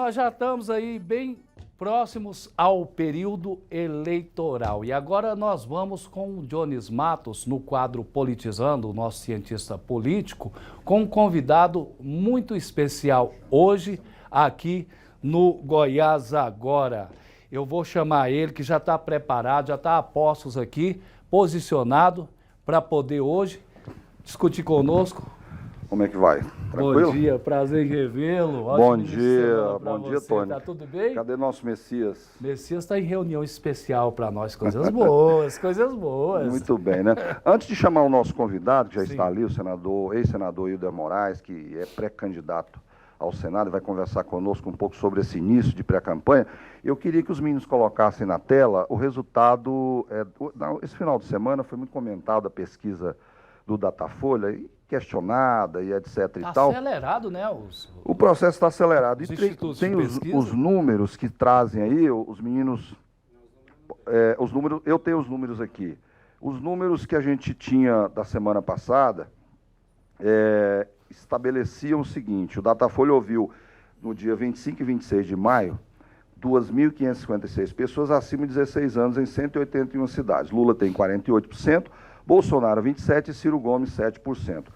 nós já estamos aí bem próximos ao período eleitoral. E agora nós vamos com o Jones Matos, no quadro Politizando, o nosso cientista político, com um convidado muito especial hoje, aqui no Goiás Agora. Eu vou chamar ele, que já está preparado, já está a postos aqui, posicionado, para poder hoje discutir conosco. Como é que vai? Tranquilo? Bom dia, prazer em revê-lo. Bom dia, Tony. Tá tudo bem? Cadê nosso Messias? Messias está em reunião especial para nós, coisas boas, coisas boas. Muito bem, né? Antes de chamar o nosso convidado, que já Sim. está ali, o senador, ex-senador Hilder Moraes, que é pré-candidato ao Senado, vai conversar conosco um pouco sobre esse início de pré-campanha. Eu queria que os meninos colocassem na tela o resultado. Esse final de semana foi muito comentado a pesquisa do Datafolha, e questionada e etc. Está e tal. acelerado, né? O processo está acelerado. Os E institutos tem de os pesquisa? números que trazem aí, os meninos. Os números, eu tenho os números aqui. Os números que a gente tinha da semana passada estabeleciam o seguinte: o Datafolha ouviu no dia 25 e 26 de maio 2.556 pessoas acima de 16 anos em 181 cidades. Lula tem 48%, Bolsonaro 27% e Ciro Gomes 7%.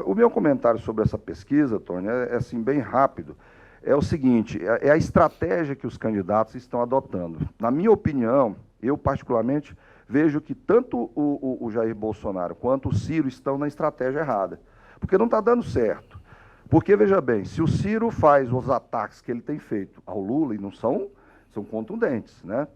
O meu comentário sobre essa pesquisa, Tony, é assim, bem rápido. É o seguinte, é a estratégia que os candidatos estão adotando. Na minha opinião, eu particularmente vejo que tanto o Jair Bolsonaro quanto o Ciro estão na estratégia errada. Porque não está dando certo. Porque, veja bem, se o Ciro faz os ataques que ele tem feito ao Lula, e não são contundentes, né?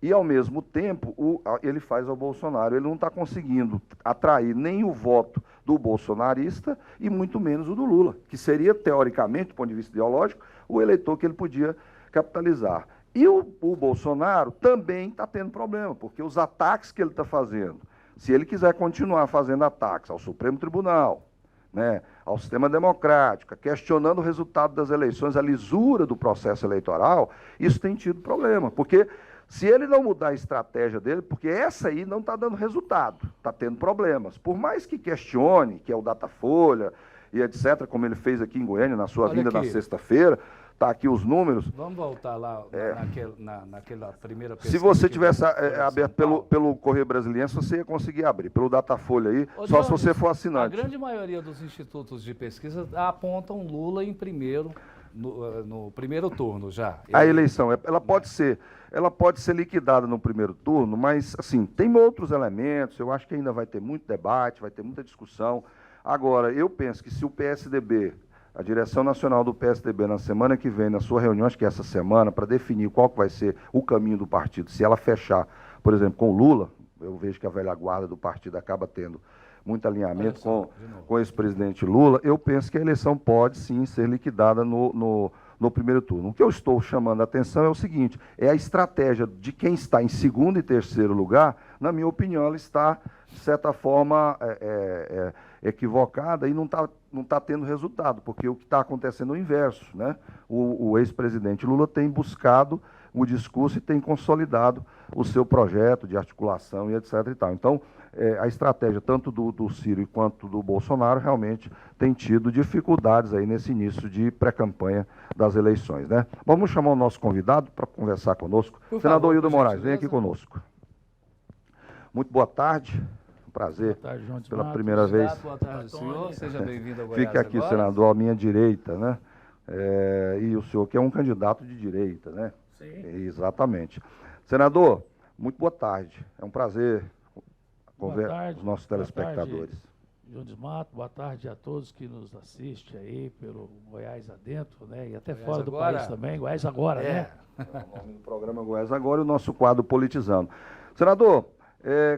E, ao mesmo tempo, ele faz ao Bolsonaro. Ele não está conseguindo atrair nem o voto do bolsonarista e muito menos o do Lula, que seria, teoricamente, do ponto de vista ideológico, o eleitor que ele podia capitalizar. E o Bolsonaro também está tendo problema, porque os ataques que ele está fazendo, se ele quiser continuar fazendo ataques ao Supremo Tribunal, né, ao sistema democrático, questionando o resultado das eleições, a lisura do processo eleitoral, isso tem tido problema, porque se ele não mudar a estratégia dele, porque essa aí não está dando resultado, está tendo problemas. Por mais que questione, que é o Datafolha e etc., como ele fez aqui em Goiânia, na sua vinda na sexta-feira, está aqui os números. Vamos voltar lá naquela primeira pesquisa. Se você tivesse aberto pelo Correio Brasiliense, você ia conseguir abrir. Pelo Datafolha aí, só Jones, se você for assinante. A grande maioria dos institutos de pesquisa apontam Lula em primeiro, no primeiro turno já. A eleição, ela pode ser liquidada no primeiro turno, mas, assim, tem outros elementos, eu acho que ainda vai ter muito debate, vai ter muita discussão. Agora, eu penso que se o PSDB, a direção nacional do PSDB, na semana que vem, na sua reunião, acho que é essa semana, para definir qual que vai ser o caminho do partido, se ela fechar, por exemplo, com o Lula, eu vejo que a velha guarda do partido acaba tendo muito alinhamento com o ex-presidente Lula, eu penso que a eleição pode, sim, ser liquidada no primeiro turno. O que eu estou chamando a atenção é o seguinte, é a estratégia de quem está em segundo e terceiro lugar, na minha opinião, ela está, de certa forma, equivocada e não está tendo resultado, porque o que está acontecendo é o inverso, né? O ex-presidente Lula tem buscado o discurso e tem consolidado o seu projeto de articulação e etc. e tal. Então, a estratégia tanto do Ciro quanto do Bolsonaro realmente tem tido dificuldades aí nesse início de pré-campanha das eleições, né? Vamos chamar o nosso convidado para conversar conosco. Senador Hilder Moraes, vem aqui conosco. Muito boa tarde. Prazer, boa tarde, João pela primeira vez. Boa tarde, senhor. Seja bem-vindo ao Goiás Fique aqui, Agora. senador, à minha direita, né? E o senhor que é um candidato de direita, né? Sim. Exatamente. Senador, muito boa tarde. É um prazer conversar com os nossos telespectadores. Jones Matos, boa tarde a todos que nos assistem aí pelo Goiás Adentro, né? E até Goiás fora do Agora. país também, Goiás Agora, né? O nome do programa Goiás Agora e o nosso quadro Politizando. Senador,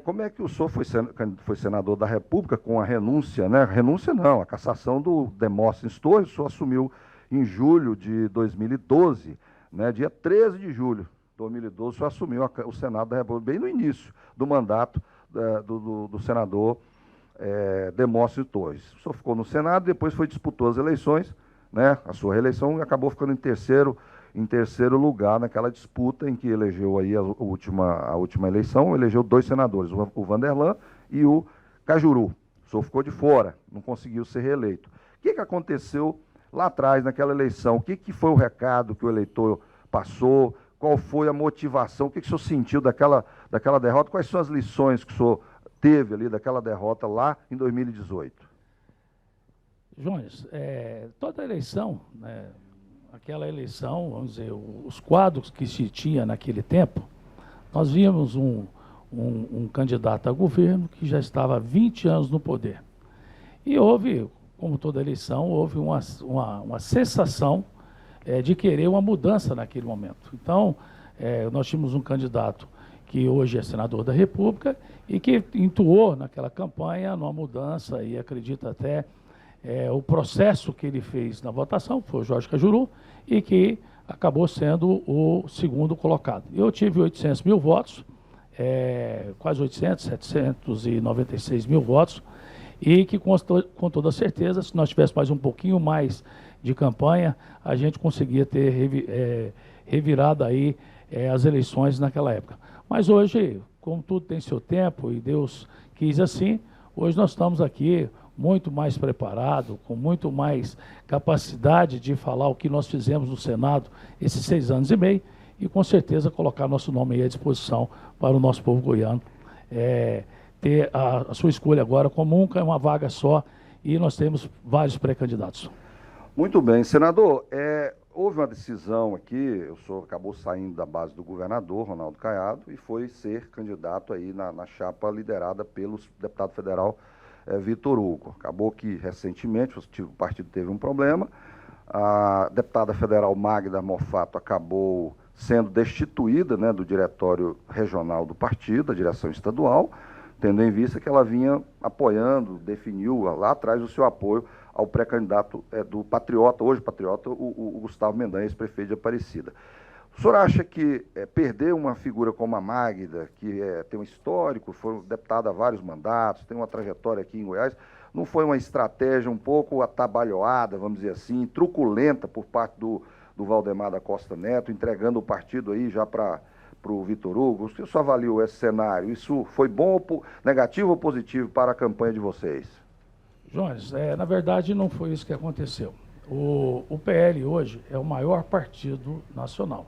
como é que o senhor foi senador da República com a renúncia, né? Renúncia não, a cassação do Demóstenes Torres, o senhor assumiu em julho de 2012, né? Dia 13 de julho de 2012, o senhor assumiu o Senado da República, bem no início do mandato do senador Demóstenes Torres. O senhor ficou no Senado, depois disputou as eleições, né? A sua reeleição, e acabou ficando em terceiro lugar naquela disputa em que elegeu aí a última eleição, elegeu 2 senadores, o Vanderlan e o Cajuru. O senhor ficou de fora, não conseguiu ser reeleito. O que aconteceu lá atrás, naquela eleição, o que foi o recado que o eleitor passou, qual foi a motivação, o que o senhor sentiu daquela derrota, quais são as lições que o senhor teve ali daquela derrota lá em 2018? Jones, toda eleição, né, aquela eleição, vamos dizer, os quadros que se tinha naquele tempo, nós víamos um candidato a governo que já estava há 20 anos no poder. E houve, como toda eleição, houve uma sensação de querer uma mudança naquele momento. Então, nós tínhamos um candidato que hoje é senador da República e que intuou naquela campanha numa mudança e acredita até o processo que ele fez na votação, foi o Jorge Cajuru, e que acabou sendo o segundo colocado. Eu tive 800 mil votos, quase 800, 796 mil votos, e que com toda certeza, se nós tivéssemos mais um pouquinho mais de campanha, a gente conseguia ter revirado aí as eleições naquela época. Mas hoje, como tudo tem seu tempo e Deus quis assim, hoje nós estamos aqui muito mais preparados, com muito mais capacidade de falar o que nós fizemos no Senado esses 6 anos e meio e com certeza colocar nosso nome aí à disposição para o nosso povo goiano ter a sua escolha agora, como nunca é uma vaga só e nós temos vários pré-candidatos. Muito bem, senador, houve uma decisão aqui, o senhor acabou saindo da base do governador, Ronaldo Caiado, e foi ser candidato aí na chapa liderada pelo deputado federal Vitor Hugo. Acabou que, recentemente, o partido teve um problema, a deputada federal Magda Mofato acabou sendo destituída, né, do diretório regional do partido, da direção estadual, tendo em vista que ela vinha apoiando, definiu lá atrás o seu apoio ao pré-candidato do Patriota, hoje Patriota, o Gustavo Mendanha, ex-prefeito de Aparecida. O senhor acha que perder uma figura como a Magda, que tem um histórico, foi deputada há vários mandatos, tem uma trajetória aqui em Goiás, não foi uma estratégia um pouco atabalhoada, vamos dizer assim, truculenta por parte do Valdemar da Costa Neto, entregando o partido aí já para o Vitor Hugo? O senhor avaliou esse cenário? Isso foi bom, negativo ou positivo para a campanha de vocês? Jones, na verdade não foi isso que aconteceu. O PL hoje é o maior partido nacional.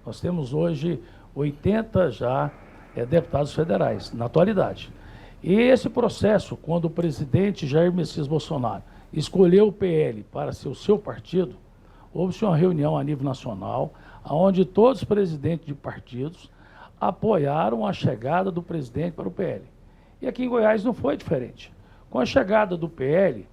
Nós temos hoje 80 já deputados federais, na atualidade. E esse processo, quando o presidente Jair Messias Bolsonaro escolheu o PL para ser o seu partido, houve-se uma reunião a nível nacional, onde todos os presidentes de partidos apoiaram a chegada do presidente para o PL. E aqui em Goiás não foi diferente. Com a chegada do PL,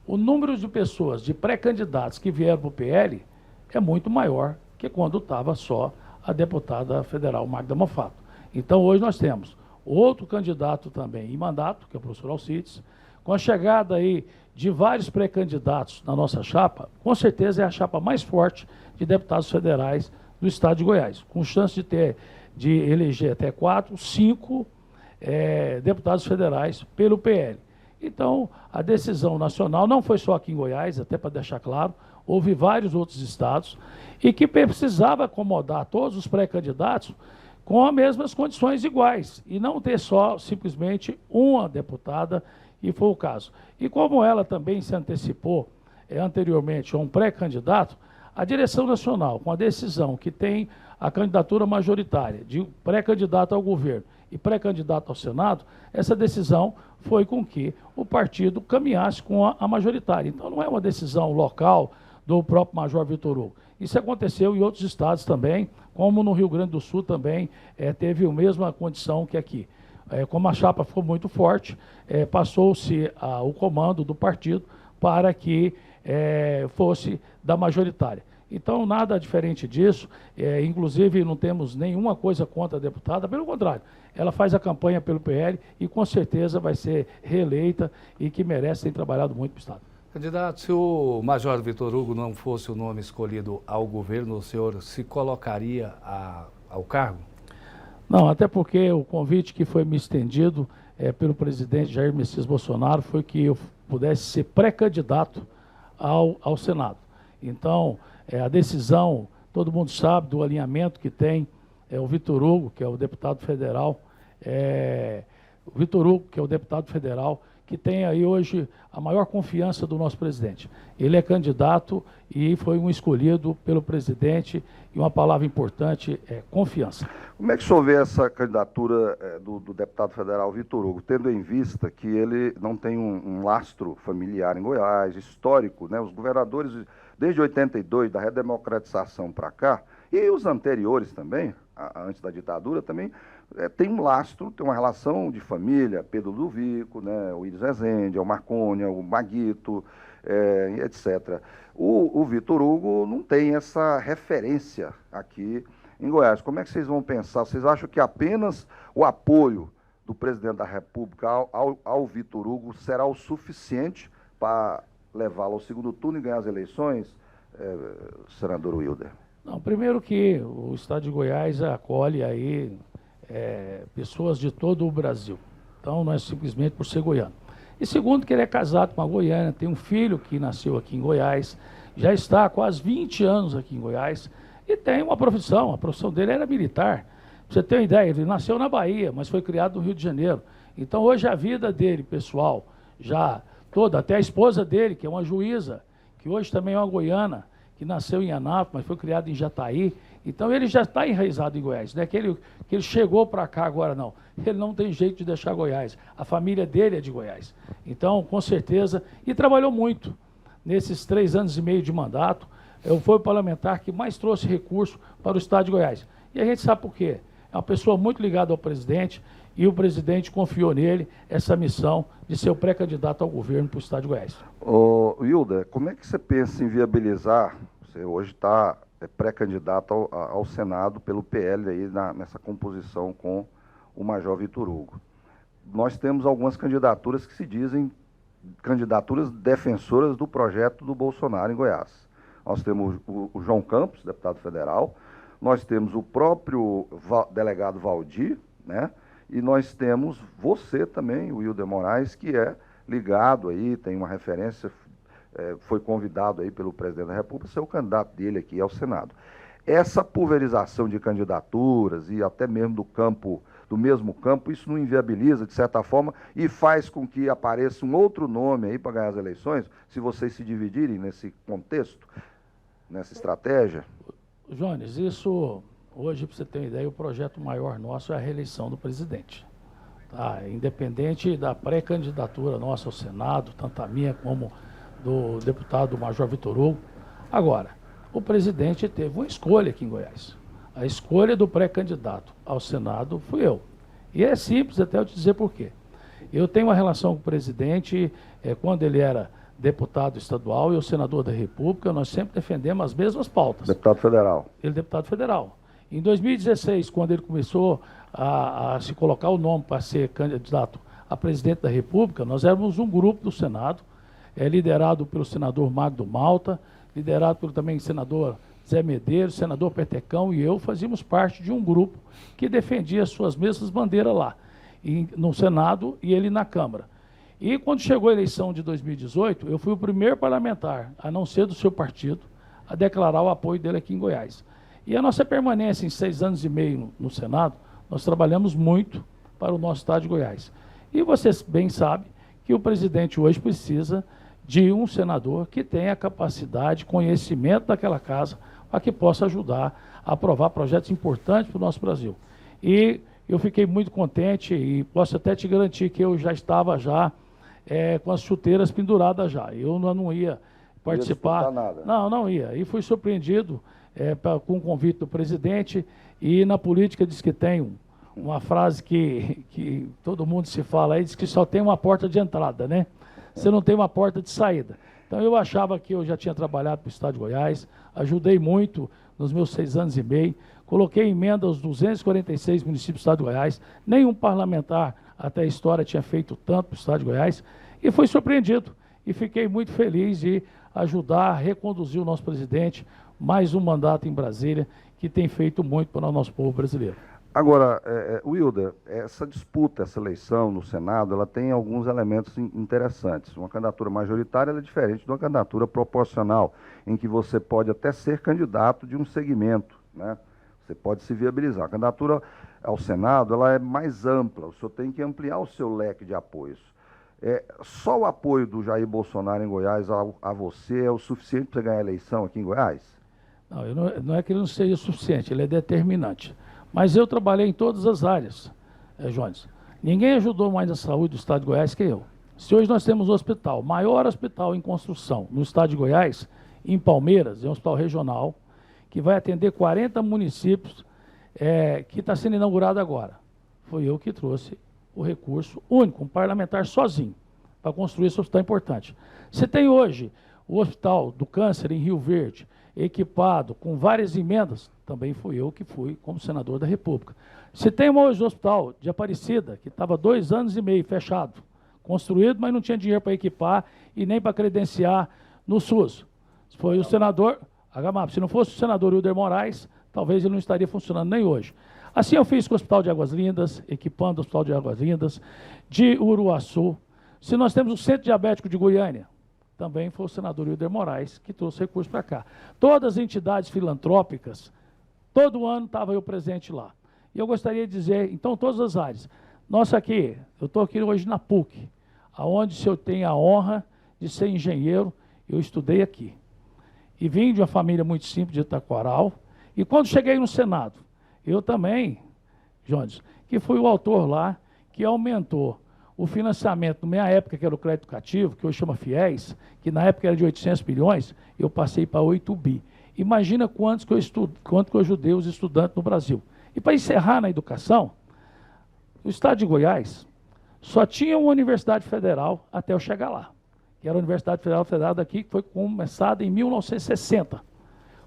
o número de pessoas, de pré-candidatos que vieram para o PL é muito maior que quando estava só a deputada federal Magda Mofato. Então hoje nós temos outro candidato também em mandato, que é o professor Alcides, com a chegada aí de vários pré-candidatos na nossa chapa, com certeza é a chapa mais forte de deputados federais do estado de Goiás, com chance de eleger até 4, 5 deputados federais pelo PL. Então, a decisão nacional não foi só aqui em Goiás, até para deixar claro, houve vários outros estados, e que precisava acomodar todos os pré-candidatos com as mesmas condições iguais, e não ter só, simplesmente, uma deputada, e foi o caso. E como ela também se antecipou anteriormente a um pré-candidato, a direção nacional, com a decisão que tem a candidatura majoritária de pré-candidato ao governo e pré-candidato ao Senado, essa decisão foi com que o partido caminhasse com a majoritária. Então não é uma decisão local do próprio Major Vitor Hugo. Isso aconteceu em outros estados também, como no Rio Grande do Sul também teve a mesma condição que aqui. Como a chapa ficou muito forte, passou-se o comando do partido para que fosse da majoritária. Então, nada diferente disso, inclusive não temos nenhuma coisa contra a deputada, pelo contrário, ela faz a campanha pelo PL e com certeza vai ser reeleita e que merece ter trabalhado muito para o Estado. Candidato, se o Major Vitor Hugo não fosse o nome escolhido ao governo, o senhor se colocaria ao cargo? Não, até porque o convite que foi me estendido pelo presidente Jair Messias Bolsonaro foi que eu pudesse ser pré-candidato ao Senado. Então, a decisão, todo mundo sabe do alinhamento que tem o Vitor Hugo, que é o deputado federal, que tem aí hoje a maior confiança do nosso presidente. Ele é candidato e foi um escolhido pelo presidente, e uma palavra importante é confiança. Como é que o senhor vê essa candidatura do deputado federal Vitor Hugo, tendo em vista que ele não tem um lastro familiar em Goiás, histórico, né? Os governadores, desde 82, da redemocratização para cá, e os anteriores também, antes da ditadura, também tem um lastro, tem uma relação de família, Pedro Ludovico, né? O Iris Rezende, o Marconi, o Maguito, etc. O Vitor Hugo não tem essa referência aqui em Goiás. Como é que vocês vão pensar? Vocês acham que apenas o apoio do presidente da República ao Vitor Hugo será o suficiente para levá-lo ao segundo turno e ganhar as eleições, senador Wilder? Não, primeiro que o estado de Goiás acolhe aí pessoas de todo o Brasil. Então não é simplesmente por ser goiano. E segundo que ele é casado com uma goiana, tem um filho que nasceu aqui em Goiás, já está há quase 20 anos aqui em Goiás, e tem uma profissão, a profissão dele era militar. Pra você ter uma ideia, ele nasceu na Bahia, mas foi criado no Rio de Janeiro. Então hoje a vida dele, pessoal, já toda, até a esposa dele, que é uma juíza, que hoje também é uma goiana, que nasceu em Anápolis, mas foi criado em Jataí. Então ele já está enraizado em Goiás. Não é que ele chegou para cá agora, não. Ele não tem jeito de deixar Goiás. A família dele é de Goiás. Então, com certeza, e trabalhou muito. Nesses 3 anos e meio de mandato, foi o parlamentar que mais trouxe recurso para o estado de Goiás. E a gente sabe por quê. É uma pessoa muito ligada ao presidente, e o presidente confiou nele essa missão de ser o pré-candidato ao governo para o estado de Goiás. Ô, Wilder, como é que você pensa em viabilizar, você hoje está pré-candidato ao Senado pelo PL aí nessa composição com o Major Vitor Hugo. Nós temos algumas candidaturas que se dizem candidaturas defensoras do projeto do Bolsonaro em Goiás. Nós temos o João Campos, deputado federal, nós temos o próprio delegado Valdir, né? E nós temos você também, o Wilder Moraes, que é ligado aí, tem uma referência, foi convidado aí pelo presidente da República a ser o candidato dele aqui ao Senado. Essa pulverização de candidaturas e até mesmo do mesmo campo, isso não inviabiliza, de certa forma, e faz com que apareça um outro nome aí para ganhar as eleições, se vocês se dividirem nesse contexto, nessa estratégia? Jones, isso, hoje, para você ter uma ideia, o projeto maior nosso é a reeleição do presidente. Tá? Independente da pré-candidatura nossa ao Senado, tanto a minha como do deputado Major Vitor Hugo. Agora, o presidente teve uma escolha aqui em Goiás. A escolha do pré-candidato ao Senado fui eu. E é simples até eu te dizer por quê. Eu tenho uma relação com o presidente, quando ele era deputado estadual e o senador da República, nós sempre defendemos as mesmas pautas. Deputado federal. Ele é deputado federal. Em 2016, quando ele começou a se colocar o nome para ser candidato a presidente da República, nós éramos um grupo do Senado, liderado pelo senador Magno Malta, liderado pelo também senador Zé Medeiros, senador Petecão e eu, fazíamos parte de um grupo que defendia as suas mesmas bandeiras lá, no Senado e ele na Câmara. E quando chegou a eleição de 2018, eu fui o primeiro parlamentar, a não ser do seu partido, a declarar o apoio dele aqui em Goiás. E a nossa permanência em 6 anos e meio no Senado, nós trabalhamos muito para o nosso estado de Goiás. E você bem sabe que o presidente hoje precisa de um senador que tenha capacidade, conhecimento daquela casa, para que possa ajudar a aprovar projetos importantes para o nosso Brasil. E eu fiquei muito contente e posso até te garantir que eu já estava com as chuteiras penduradas já. Eu não ia participar. Nada. Não ia. E fui surpreendido com o convite do presidente, e na política diz que tem uma frase que todo mundo se fala aí, diz que só tem uma porta de entrada, né? Você não tem uma porta de saída. Então eu achava que eu já tinha trabalhado para o estado de Goiás, ajudei muito nos meus 6 anos e meio, coloquei em emenda aos 246 municípios do estado de Goiás, nenhum parlamentar até a história tinha feito tanto para o estado de Goiás, e fui surpreendido. E fiquei muito feliz de ajudar a reconduzir o nosso presidente, mais um mandato em Brasília, que tem feito muito para o nosso povo brasileiro. Agora, Wilder, essa disputa, essa eleição no Senado, ela tem alguns elementos interessantes. Uma candidatura majoritária é diferente de uma candidatura proporcional, em que você pode até ser candidato de um segmento, né? Você pode se viabilizar. A candidatura ao Senado, ela é mais ampla, o senhor tem que ampliar o seu leque de apoios. Só o apoio do Jair Bolsonaro em Goiás a você é o suficiente para você ganhar a eleição aqui em Goiás? Não é que ele não seja suficiente, ele é determinante. Mas eu trabalhei em todas as áreas, Jones. Ninguém ajudou mais a saúde do estado de Goiás que eu. Se hoje nós temos um hospital, maior hospital em construção no estado de Goiás, em Palmeiras, é um hospital regional, que vai atender 40 municípios, que está sendo inaugurado agora. Foi eu que trouxe o recurso único, um parlamentar sozinho, para construir esse hospital importante. Você tem hoje o Hospital do Câncer em Rio Verde, equipado, com várias emendas, também fui eu que fui como senador da República. Você tem hoje o Hospital de Aparecida, que estava 2 anos e meio fechado, construído, mas não tinha dinheiro para equipar e nem para credenciar no SUS. Foi o senador Agamap. Se não fosse o senador Wilder Moraes, talvez ele não estaria funcionando nem hoje. Assim eu fiz com o Hospital de Águas Lindas, equipando o Hospital de Águas Lindas, de Uruaçu. Se nós temos o Centro Diabético de Goiânia, também foi o senador Wilder Moraes que trouxe recursos para cá. Todas as entidades filantrópicas, todo ano estava eu presente lá. E eu gostaria de dizer, então, todas as áreas. Nossa, aqui, eu estou aqui hoje na PUC, aonde se eu tenho a honra de ser engenheiro, eu estudei aqui. E vim de uma família muito simples de Itaquaral. E quando cheguei no Senado, eu também, Jones, que fui o autor lá, que aumentou o financiamento, na minha época, que era o crédito educativo, que hoje chama FIES, que na época era de 800 milhões, eu passei para 8 bi. Imagina quanto que eu ajudei os estudantes no Brasil. E para encerrar na educação, o estado de Goiás só tinha uma universidade federal até eu chegar lá, que era a Universidade Federal daqui, que foi começada em 1960.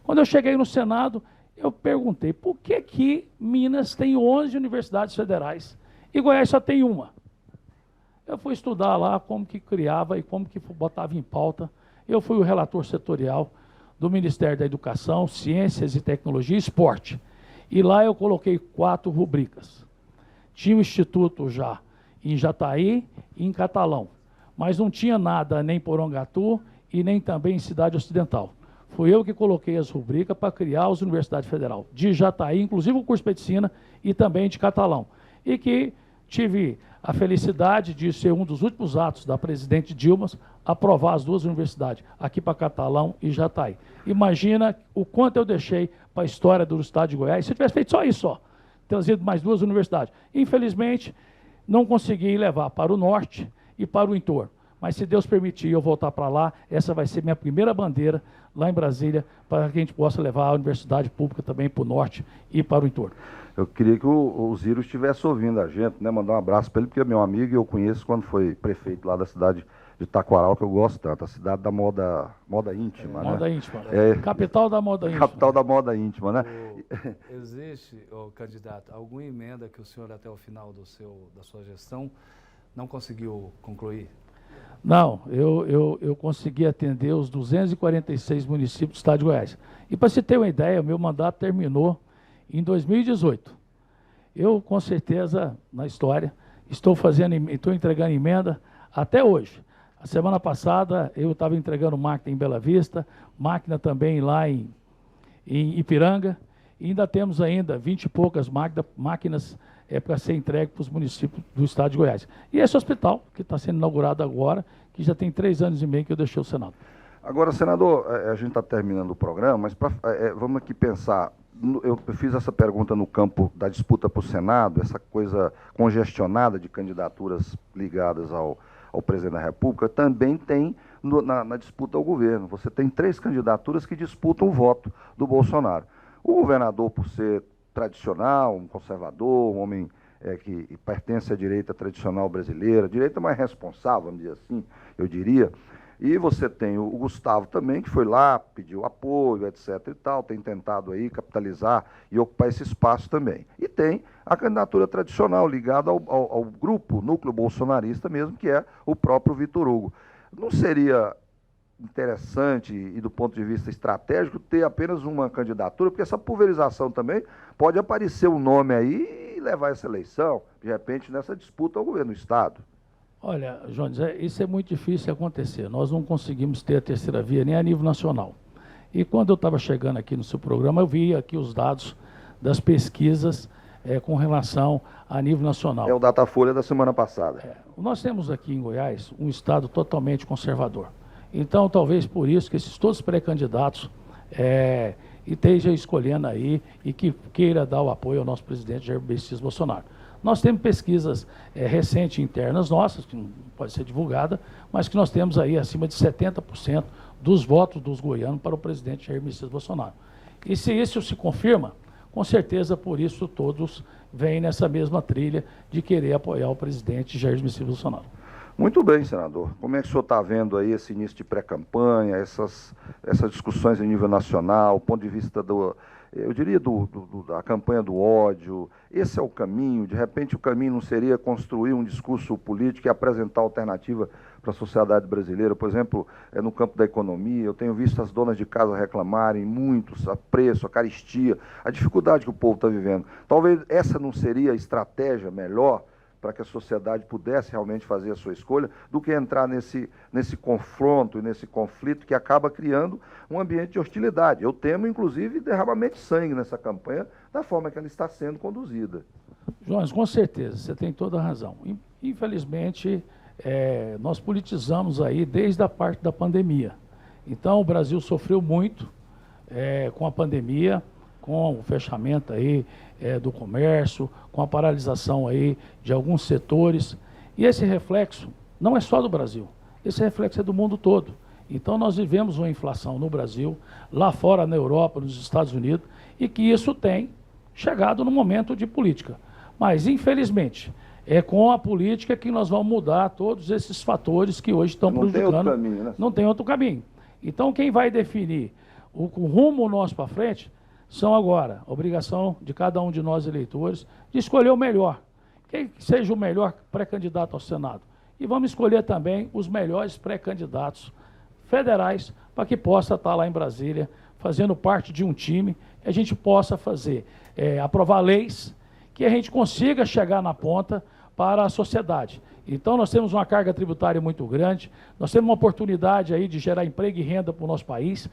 Quando eu cheguei no Senado, eu perguntei, por que Minas tem 11 universidades federais e Goiás só tem uma? Eu fui estudar lá como que criava e como que botava em pauta. Eu fui o relator setorial do Ministério da Educação, Ciências e Tecnologia e Esporte. E lá eu coloquei 4 rubricas. Tinha um instituto já em Jataí e em Catalão, mas não tinha nada nem em Porongatu e nem também em Cidade Ocidental. Fui eu que coloquei as rubricas para criar as universidades federais, de Jataí, inclusive o curso de medicina, e também de Catalão. E que tive a felicidade de ser um dos últimos atos da presidente Dilma aprovar as 2 universidades, aqui para Catalão e Jataí. Imagina o quanto eu deixei para a história do estado de Goiás. Se eu tivesse feito só isso, trazido mais 2 universidades. Infelizmente, não consegui levar para o norte e para o entorno. Mas se Deus permitir eu voltar para lá, essa vai ser minha primeira bandeira lá em Brasília, para que a gente possa levar a universidade pública também para o norte e para o entorno. Eu queria que o Ziro estivesse ouvindo a gente, né? Mandar um abraço para ele, porque é meu amigo e eu conheço quando foi prefeito lá da cidade de Itaquaral, que eu gosto tanto, a cidade da moda íntima, né? Moda íntima. Capital da moda íntima. Capital da moda íntima, né? Existe, candidato, alguma emenda que o senhor até o final da sua gestão não conseguiu concluir? Não, eu consegui atender os 246 municípios do estado de Goiás. E para você ter uma ideia, o meu mandato terminou em 2018. Eu, com certeza, na história, estou entregando emenda até hoje. A semana passada, eu estava entregando máquina em Bela Vista, máquina também lá em Ipiranga, e ainda temos ainda 20 e poucas máquinas para ser entregue para os municípios do estado de Goiás. E esse hospital, que está sendo inaugurado agora, que já tem 3 anos e meio que eu deixei o Senado. Agora, senador, a gente está terminando o programa, mas vamos aqui pensar. Eu fiz essa pergunta no campo da disputa para o Senado, essa coisa congestionada de candidaturas ligadas ao presidente da República, também tem na disputa ao governo. Você tem 3 candidaturas que disputam o voto do Bolsonaro. O governador, por ser tradicional, um conservador, um homem que pertence à direita tradicional brasileira, direita mais responsável, vamos dizer assim, eu diria. E você tem o Gustavo também, que foi lá, pediu apoio, etc. e tal, tem tentado aí capitalizar e ocupar esse espaço também. E tem a candidatura tradicional, ligada ao grupo, núcleo bolsonarista mesmo, que é o próprio Vitor Hugo. Não seria interessante, e do ponto de vista estratégico, ter apenas uma candidatura, porque essa pulverização também pode aparecer um nome aí e levar essa eleição, de repente, nessa disputa ao governo do Estado? Olha, Jones, isso é muito difícil de acontecer. Nós não conseguimos ter a terceira via nem a nível nacional. E quando eu estava chegando aqui no seu programa, eu vi aqui os dados das pesquisas com relação a nível nacional. É o Datafolha da semana passada. Nós temos aqui em Goiás um estado totalmente conservador. Então, talvez por isso que esses todos pré-candidatos esteja escolhendo aí e que queira dar o apoio ao nosso presidente Jair Messias Bolsonaro. Nós temos pesquisas recentes internas nossas, que não pode ser divulgada, mas que nós temos aí acima de 70% dos votos dos goianos para o presidente Jair Messias Bolsonaro. E se isso se confirma, com certeza por isso todos vêm nessa mesma trilha de querer apoiar o presidente Jair Messias Bolsonaro. Muito bem, senador. Como é que o senhor está vendo aí esse início de pré-campanha, essas discussões em nível nacional, ponto de vista da campanha do ódio? Esse é o caminho? De repente o caminho não seria construir um discurso político e apresentar alternativa para a sociedade brasileira? Por exemplo, no campo da economia, eu tenho visto as donas de casa reclamarem muito a preço, a carestia, a dificuldade que o povo está vivendo. Talvez essa não seria a estratégia melhor para que a sociedade pudesse realmente fazer a sua escolha, do que entrar nesse confronto e nesse conflito que acaba criando um ambiente de hostilidade. Eu temo, inclusive, derramamento de sangue nessa campanha, da forma que ela está sendo conduzida. João, com certeza, você tem toda a razão. Infelizmente, nós politizamos aí desde a parte da pandemia. Então, o Brasil sofreu muito com a pandemia, com o fechamento aí do comércio, com a paralisação aí de alguns setores. E esse reflexo não é só do Brasil, esse reflexo é do mundo todo. Então nós vivemos uma inflação no Brasil, lá fora na Europa, nos Estados Unidos, e que isso tem chegado no momento de política. Mas, infelizmente, é com a política que nós vamos mudar todos esses fatores que hoje estão prejudicando. Não tem outro caminho, né? Não tem outro caminho. Então quem vai definir o rumo nosso para frente são agora a obrigação de cada um de nós eleitores de escolher o melhor, quem seja o melhor pré-candidato ao Senado. E vamos escolher também os melhores pré-candidatos federais para que possa estar lá em Brasília fazendo parte de um time, que a gente possa aprovar leis, que a gente consiga chegar na ponta para a sociedade. Então nós temos uma carga tributária muito grande, nós temos uma oportunidade aí de gerar emprego e renda para o nosso país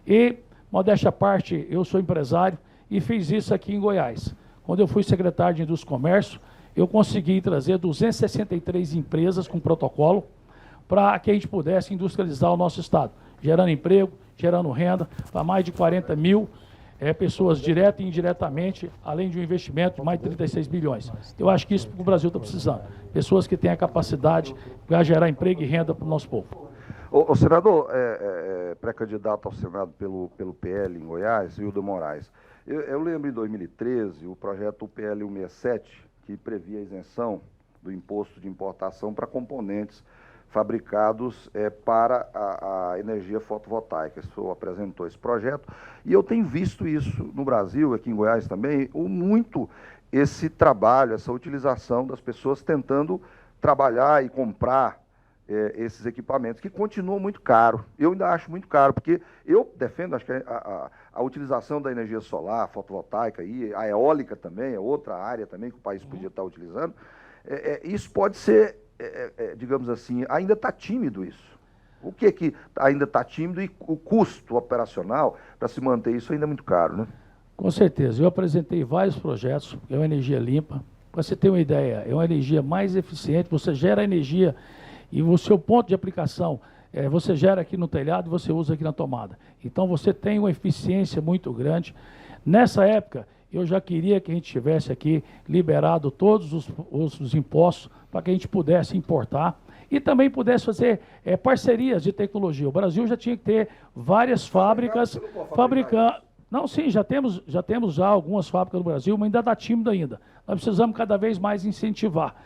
e, modéstia à parte, eu sou empresário e fiz isso aqui em Goiás. Quando eu fui secretário de Indústria e Comércio, eu consegui trazer 263 empresas com protocolo para que a gente pudesse industrializar o nosso estado, gerando emprego, gerando renda para mais de 40 mil pessoas direta e indiretamente, além de um investimento de mais de 36 bilhões. Eu acho que isso o Brasil está precisando. Pessoas que têm a capacidade para gerar emprego e renda para o nosso povo. O senador, pré-candidato ao Senado pelo PL em Goiás, Hildo Moraes, eu lembro em 2013 o projeto PL 167, que previa a isenção do imposto de importação para componentes fabricados para a energia fotovoltaica. O senhor apresentou esse projeto e eu tenho visto isso no Brasil, aqui em Goiás também, muito esse trabalho, essa utilização das pessoas tentando trabalhar e comprar esses equipamentos, que continuam muito caro. Eu ainda acho muito caro, porque eu defendo, acho que a utilização da energia solar, fotovoltaica, e a eólica também, é outra área também que o país podia estar utilizando. Isso pode ser, digamos assim, ainda está tímido isso. O que ainda está tímido e o custo operacional para se manter isso ainda é muito caro, né? Com certeza. Eu apresentei vários projetos, é uma energia limpa. Para você ter uma ideia, é uma energia mais eficiente, você gera energia e o seu ponto de aplicação, você gera aqui no telhado e você usa aqui na tomada. Então você tem uma eficiência muito grande. Nessa época, eu já queria que a gente tivesse aqui liberado todos os impostos para que a gente pudesse importar e também pudesse fazer parcerias de tecnologia. O Brasil já tinha que ter várias fábricas fabricando. Não, sim, já temos algumas fábricas no Brasil, mas ainda está tímido ainda. Nós precisamos cada vez mais incentivar.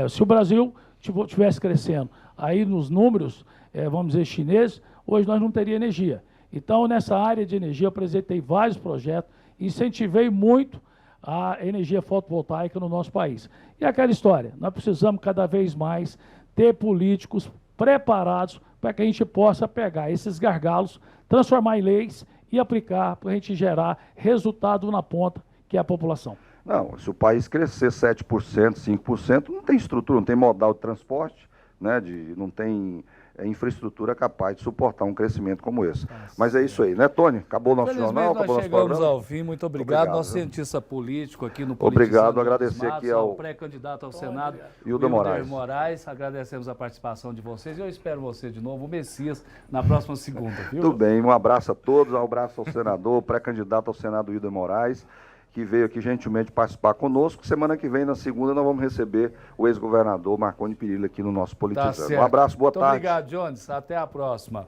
Se o Brasil estivesse crescendo aí nos números, vamos dizer, chineses, hoje nós não teríamos energia. Então, nessa área de energia, eu apresentei vários projetos, incentivei muito a energia fotovoltaica no nosso país. E aquela história, nós precisamos cada vez mais ter políticos preparados para que a gente possa pegar esses gargalos, transformar em leis e aplicar para a gente gerar resultado na ponta, que é a população. Não, se o país crescer 7%, 5%, não tem estrutura, não tem modal de transporte, né, não tem infraestrutura capaz de suportar um crescimento como esse. Mas é isso aí, né, Tony? Acabou o nosso jornal, acabou o nosso chegamos programa. ao fim, muito obrigado. Nosso cientista político aqui no Obrigado, Politizando, agradecer aqui ao pré-candidato ao Senado, Hilda Moraes. Agradecemos a participação de vocês e eu espero você de novo, o Messias, na próxima segunda, viu? Tudo bem, um abraço a todos, um abraço ao senador, pré-candidato ao Senado, Hilda Moraes, que veio aqui gentilmente participar conosco. Semana que vem, na segunda, nós vamos receber o ex-governador Marconi Perillo aqui no nosso Politizando. Um abraço, boa tarde. Muito obrigado, Jones. Até a próxima.